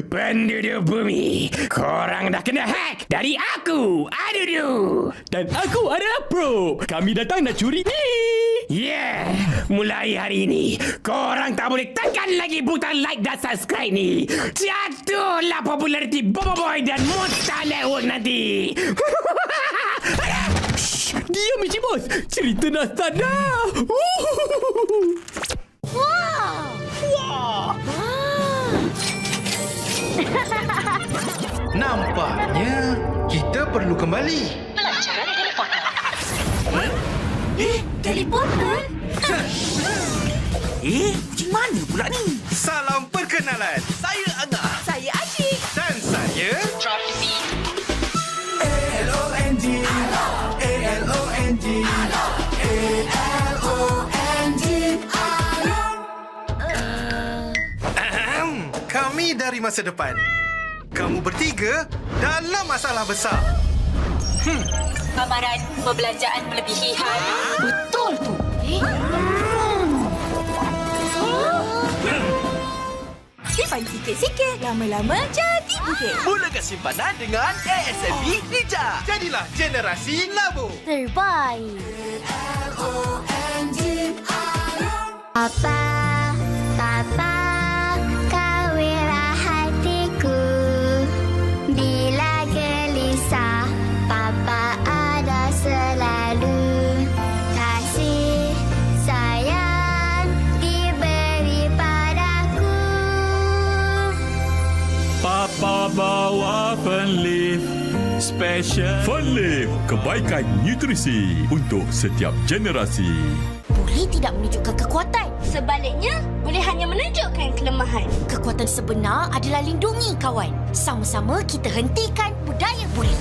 Penduduk bumi, korang dah kena hack dari aku, Adudu. Dan aku adalah Pro. Kami datang nak curi ni. Yeah, mulai hari ini, korang tak boleh tekan lagi butang like dan subscribe ni. Jatuhlah populariti Bobo Boy dan Monster Network nanti. Shh, diam Michi Bos. Cerita dah start dah. Wah. Nampaknya kita perlu kembali. Pelajaran teleporter. Teleporter? Macam mana pula ni? Salam perkenalan. Saya Angah. Saya Asyik. Dan saya Drop the beat. ALONG. ALONG. Ahem. Kami dari masa depan. Kamu bertiga dalam masalah besar. Amaran perbelanjaan melebihi had. Betul tu. Simpan sikit-sikit, lama-lama jadi bukit. Mulakan simpanan dengan ASMB Ninja. Jadilah generasi labu. Terbaik. Papa, Papa, kawinlah hatiku. Bila gelisah, Papa ada selalu. Kasih sayang diberi padaku. Papa bawa Fenleaf Special. Fenleaf, kebaikan nutrisi untuk setiap generasi. Boleh tidak menunjukkan kekuatan. Sebaliknya, boleh hanya menunjukkan kelemahan. Kekuatan sebenar adalah lindungi kawan. Sama-sama kita hentikan budaya buli.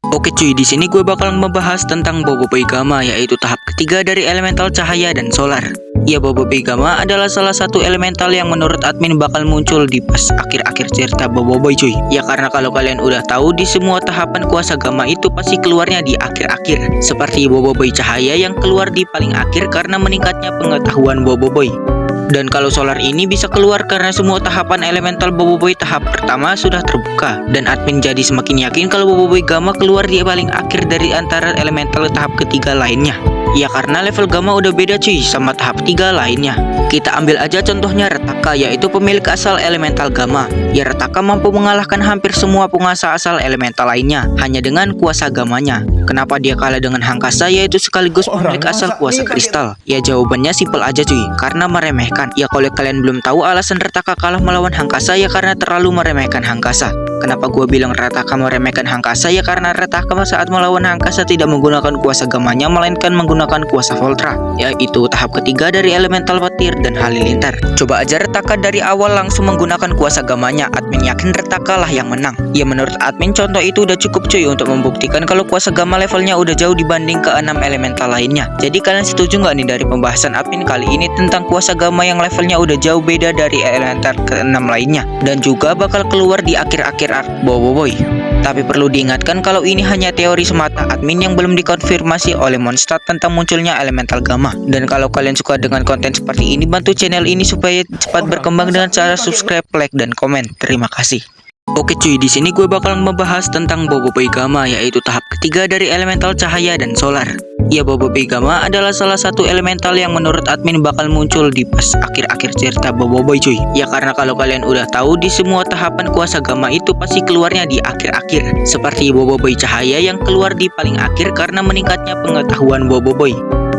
Oke cuy, di sini gue bakal membahas tentang Bobo Boy Gamma, yaitu tahap ketiga dari elemental cahaya dan solar. Ya, Bobo Boy Gamma adalah salah satu elemental yang menurut admin bakal muncul di pas akhir-akhir cerita Bobo Boy cuy. Ya karena kalau kalian udah tahu di semua tahapan kuasa Gamma itu pasti keluarnya di akhir-akhir. Seperti Bobo Boy cahaya yang keluar di paling akhir karena meningkatnya pengetahuan Bobo Boy. Dan kalau solar ini bisa keluar karena semua tahapan elemental Bobo Boy tahap pertama sudah terbuka. Dan admin jadi semakin yakin kalau Bobo Boy Gamma keluar di paling akhir dari antara elemental tahap ketiga lainnya. Ya karena level Gamma udah beda cuy sama tahap 3 lainnya. Kita ambil aja contohnya Retaka, yaitu pemilik asal elemental Gamma. Ya Retaka mampu mengalahkan hampir semua penguasa asal elemental lainnya hanya dengan kuasa Gammanya. Kenapa dia kalah dengan Hangkasa, yaitu sekaligus pemilik asal kuasa kristal? Ya jawabannya simpel aja cuy, karena meremehkan. Ya kalau kalian belum tahu alasan Retaka kalah melawan Hangkasa, ya karena terlalu meremehkan Hangkasa. Kenapa gue bilang Retaka meremehkan Hangkasa? Ya karena Retaka saat melawan Hangkasa tidak menggunakan kuasa Gammanya, melainkan menggunakan kuasa Voltra, yaitu tahap ketiga dari elemental petir dan halilintar. Coba aja Retaka dari awal langsung menggunakan kuasa Gammanya, admin yakin Retaka lah yang menang. Ya menurut admin contoh itu udah cukup cuy untuk membuktikan kalau kuasa Gamma levelnya udah jauh dibanding ke 6 elemental lainnya. Jadi kalian setuju nggak nih dari pembahasan admin kali ini tentang kuasa Gamma yang levelnya udah jauh beda dari elemental ke-6 lainnya, dan juga bakal keluar di akhir-akhir arc Bobo Boy? Tapi perlu diingatkan kalau ini hanya teori semata admin yang belum dikonfirmasi oleh Mondstadt tentang munculnya elemental Gamma. Dan kalau kalian suka dengan konten seperti ini, bantu channel ini supaya cepat berkembang dengan cara subscribe, like, dan komen. Terima kasih. Oke cuy, di sini gue bakal membahas tentang Bobo Boy Gamma, yaitu tahap ketiga dari elemental cahaya dan solar. Ya, Bobo Boy Gamma adalah salah satu elemental yang menurut admin bakal muncul di pas akhir-akhir cerita Bobo Boy cuy. Ya karena kalau kalian udah tahu di semua tahapan kuasa Gamma itu pasti keluarnya di akhir-akhir. Seperti Bobo Boy cahaya yang keluar di paling akhir karena meningkatnya pengetahuan Bobo Boy.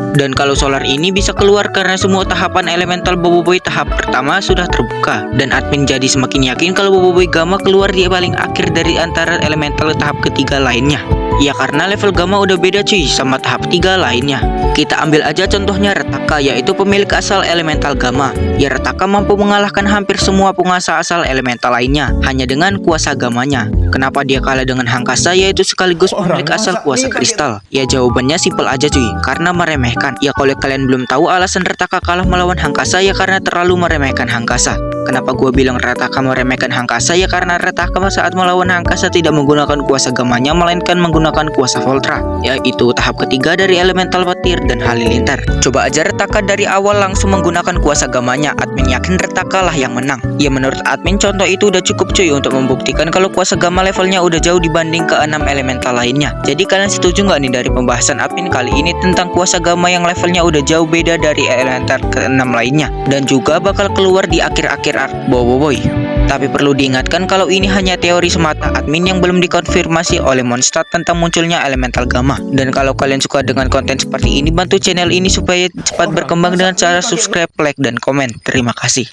Dan kalau solar ini bisa keluar karena semua tahapan elemental Bobo Boy tahap pertama sudah terbuka. Dan admin jadi semakin yakin kalau Bobo Boy Gamma keluar di paling akhir dari antara elemental tahap ketiga lainnya. Ya karena level Gamma udah beda cuy sama tahap 3 lainnya. Kita ambil aja contohnya Retaka, yaitu pemilik asal elemental Gamma. Ya Retaka mampu mengalahkan hampir semua penguasa asal elemental lainnya hanya dengan kuasa Gammanya. Kenapa dia kalah dengan Hangkasa, yaitu sekaligus pemilik asal kuasa kristal? Ya jawabannya simpel aja cuy, karena meremehkan. Ya kalau kalian belum tahu alasan Retaka kalah melawan Hangkasa, ya karena terlalu meremehkan Hangkasa. Kenapa gua bilang Rataka meremehkan Hangkasa? Ya karena Rataka saat melawan Hangkasa tidak menggunakan kuasa gamanya, melainkan menggunakan kuasa Voltra, yaitu tahap ketiga dari elemental petir dan halilintar. Coba aja Rataka dari awal langsung menggunakan kuasa gamanya, admin yakin Rataka lah yang menang. Ya menurut admin contoh itu udah cukup cuy untuk membuktikan kalau kuasa gamma levelnya udah jauh dibanding ke 6 elemental lainnya. Jadi kalian setuju nggak nih dari pembahasan admin kali ini tentang kuasa gamma yang levelnya udah jauh beda dari elemental ke-6 lainnya, dan juga bakal keluar di akhir-akhir arc Boboiboy. Tapi perlu diingatkan kalau ini hanya teori semata admin yang belum dikonfirmasi oleh Mondstadt tentang munculnya elemental gamma. Dan kalau kalian suka dengan konten seperti ini, bantu channel ini supaya cepat berkembang dengan cara subscribe, like, dan komen. Terima kasih.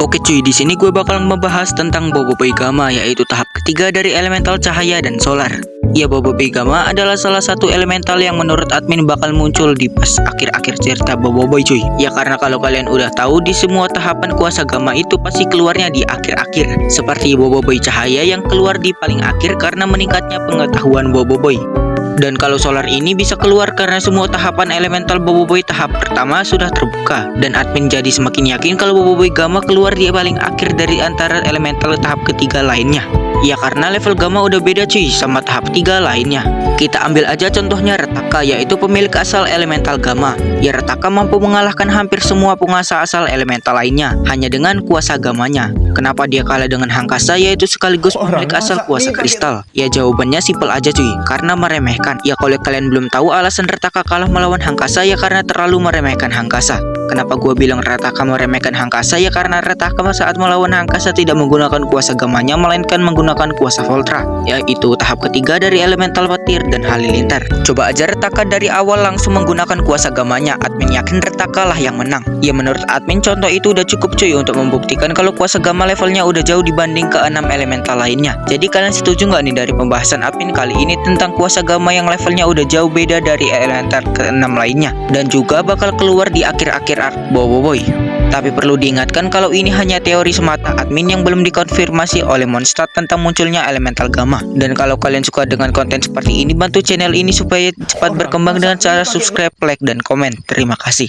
Oke cuy, di sini gue bakal membahas tentang Boboiboy Gamma, yaitu tahap ketiga dari elemental cahaya dan solar. Ya, Boboiboy Gamma adalah salah satu elemental yang menurut admin bakal muncul di pas akhir-akhir cerita Boboiboy cuy. Ya karena kalau kalian udah tahu di semua tahapan kuasa gamma itu pasti keluarnya di akhir-akhir. Seperti Boboiboy cahaya yang keluar di paling akhir karena meningkatnya pengetahuan Boboiboy. Dan kalau solar ini bisa keluar karena semua tahapan elemental Boboiboy tahap pertama sudah terbuka. Dan admin jadi semakin yakin kalau Boboiboy Gamma keluar di paling akhir dari antara elemental tahap ketiga lainnya. Ya karena level gamma udah beda cuy sama tahap 3 lainnya. Kita ambil aja contohnya Rataka, yaitu pemilik asal elemental gamma. Ya Rataka mampu mengalahkan hampir semua penguasa asal elemental lainnya hanya dengan kuasa gamanya. Kenapa dia kalah dengan Hangkasa, yaitu sekaligus pemilik asal kuasa kristal? Ya jawabannya simpel aja cuy, karena meremehkan. Ya kalau kalian belum tahu alasan Rataka kalah melawan Hangkasa, ya karena terlalu meremehkan Hangkasa. Kenapa gue bilang Rataka meremehkan Hangkasa? Ya karena Rataka saat melawan Hangkasa tidak menggunakan kuasa gamanya, melainkan menggunakan kuasa Voltra, yaitu tahap ketiga dari elemental petir dan halilintar. Coba aja Rataka dari awal langsung menggunakan kuasa gamanya, admin yakin Rataka lah yang menang. Ya menurut admin contoh itu udah cukup cuy untuk membuktikan kalau kuasa gamma levelnya udah jauh dibanding ke 6 elemental lainnya. Jadi kalian setuju nggak nih dari pembahasan admin kali ini tentang kuasa gamma yang levelnya udah jauh beda dari elemental ke-6 lainnya, dan juga bakal keluar di akhir-akhir arc Boboiboy. Tapi perlu diingatkan kalau ini hanya teori semata admin yang belum dikonfirmasi oleh Mondstadt tentang munculnya elemental gamma. Dan kalau kalian suka dengan konten seperti ini, bantu channel ini supaya cepat berkembang dengan cara subscribe, like, dan komen. Terima kasih.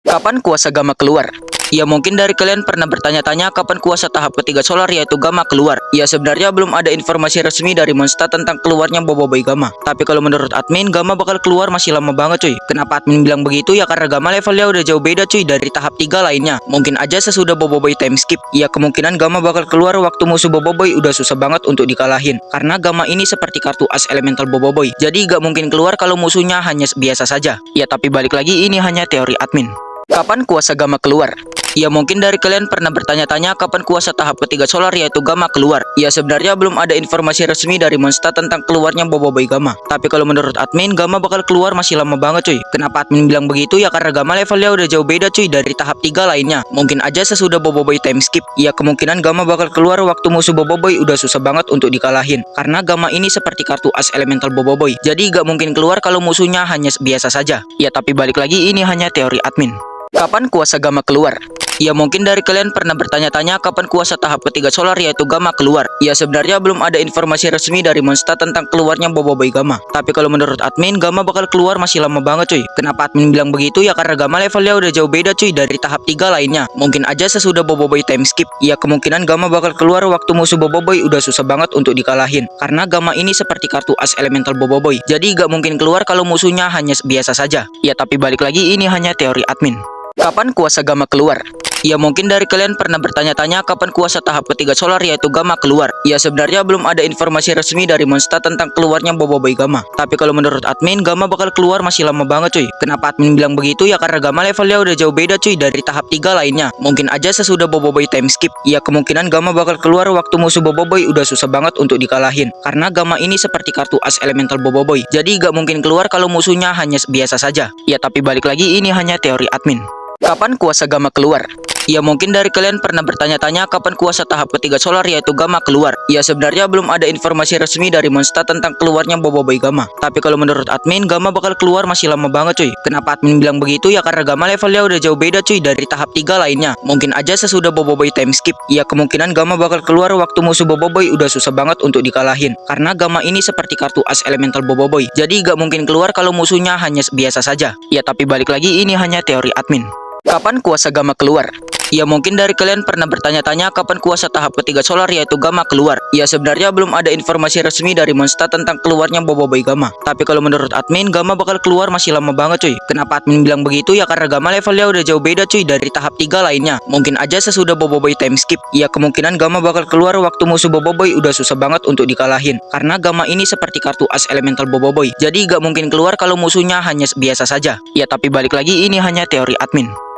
Kapan kuasa gamma keluar? Ya mungkin dari kalian pernah bertanya-tanya kapan kuasa tahap ketiga solar yaitu gamma keluar. Ya sebenarnya belum ada informasi resmi dari Mondstadt tentang keluarnya Boboiboy Gamma. Tapi kalau menurut admin, gamma bakal keluar masih lama banget cuy. Kenapa admin bilang begitu? Ya karena gamma levelnya udah jauh beda cuy dari tahap 3 lainnya. Mungkin aja sesudah Boboiboy time skip. Ya kemungkinan gamma bakal keluar waktu musuh Boboiboy udah susah banget untuk dikalahin. Karena gamma ini seperti kartu as elemental Boboiboy. Jadi gak mungkin keluar kalau musuhnya hanya biasa saja. Ya tapi balik lagi, ini hanya teori admin. Kapan kuasa gamma keluar? Ya mungkin dari kalian pernah bertanya-tanya kapan kuasa tahap ketiga solar yaitu gamma keluar. Ya sebenarnya belum ada informasi resmi dari Mondstadt tentang keluarnya Boboiboy Gamma. Tapi kalau menurut admin, gamma bakal keluar masih lama banget cuy. Kenapa admin bilang begitu? Ya karena gamma levelnya udah jauh beda cuy dari tahap 3 lainnya. Mungkin aja sesudah Boboiboy time skip. Ya kemungkinan gamma bakal keluar waktu musuh Boboiboy udah susah banget untuk dikalahin. Karena gamma ini seperti kartu as elemental Boboiboy. Jadi gak mungkin keluar kalau musuhnya hanya biasa saja. Ya tapi balik lagi, ini hanya teori admin. Kapan kuasa gamma keluar? Ya mungkin dari kalian pernah bertanya-tanya kapan kuasa tahap ketiga solar yaitu gamma keluar. Ya sebenarnya belum ada informasi resmi dari Mondstadt tentang keluarnya Boboiboy Gamma. Tapi kalau menurut admin, gamma bakal keluar masih lama banget cuy. Kenapa admin bilang begitu? Ya karena gamma levelnya udah jauh beda cuy dari tahap 3 lainnya. Mungkin aja sesudah Boboiboy time skip. Ya kemungkinan gamma bakal keluar waktu musuh Boboiboy udah susah banget untuk dikalahin. Karena gamma ini seperti kartu as elemental Boboiboy. Jadi gak mungkin keluar kalau musuhnya hanya biasa saja. Ya tapi balik lagi, ini hanya teori admin. Kapan kuasa gamma keluar? Ya mungkin dari kalian pernah bertanya-tanya kapan kuasa tahap ketiga solar yaitu gamma keluar. Ya sebenarnya belum ada informasi resmi dari Mondstadt tentang keluarnya Boboiboy Gamma. Tapi kalau menurut admin, gamma bakal keluar masih lama banget cuy. Kenapa admin bilang begitu? Ya karena gamma levelnya udah jauh beda cuy dari tahap 3 lainnya. Mungkin aja sesudah Boboiboy time skip. Ya kemungkinan gamma bakal keluar waktu musuh Boboiboy udah susah banget untuk dikalahin. Karena gamma ini seperti kartu as elemental Boboiboy. Jadi gak mungkin keluar kalau musuhnya hanya biasa saja. Ya tapi balik lagi, ini hanya teori admin. Kapan kuasa gamma keluar? Ya mungkin dari kalian pernah bertanya-tanya kapan kuasa tahap ketiga solar yaitu gamma keluar. Ya sebenarnya belum ada informasi resmi dari Mondstadt tentang keluarnya Boboiboy Gamma. Tapi kalau menurut admin, gamma bakal keluar masih lama banget cuy. Kenapa admin bilang begitu? Ya karena gamma levelnya udah jauh beda cuy dari tahap 3 lainnya. Mungkin aja sesudah Boboiboy time skip. Ya kemungkinan gamma bakal keluar waktu musuh Boboiboy udah susah banget untuk dikalahin. Karena gamma ini seperti kartu as elemental Boboiboy. Jadi gak mungkin keluar kalau musuhnya hanya biasa saja. Ya tapi balik lagi, ini hanya teori admin. Kapan kuasa Gamma keluar? Ya mungkin dari kalian pernah bertanya-tanya kapan kuasa tahap ketiga solar yaitu Gamma keluar. Ya sebenarnya belum ada informasi resmi dari Monster tentang keluarnya Boboiboy Gamma. Tapi kalau menurut admin, Gamma bakal keluar masih lama banget cuy. Kenapa admin bilang begitu? Ya karena Gamma levelnya udah jauh beda cuy dari tahap 3 lainnya. Mungkin aja sesudah Boboiboy time skip. Ya kemungkinan Gamma bakal keluar waktu musuh Boboiboy udah susah banget untuk dikalahin. Karena Gamma ini seperti kartu as elemental Boboiboy. Jadi gak mungkin keluar kalau musuhnya hanya biasa saja. Ya tapi balik lagi ini hanya teori admin.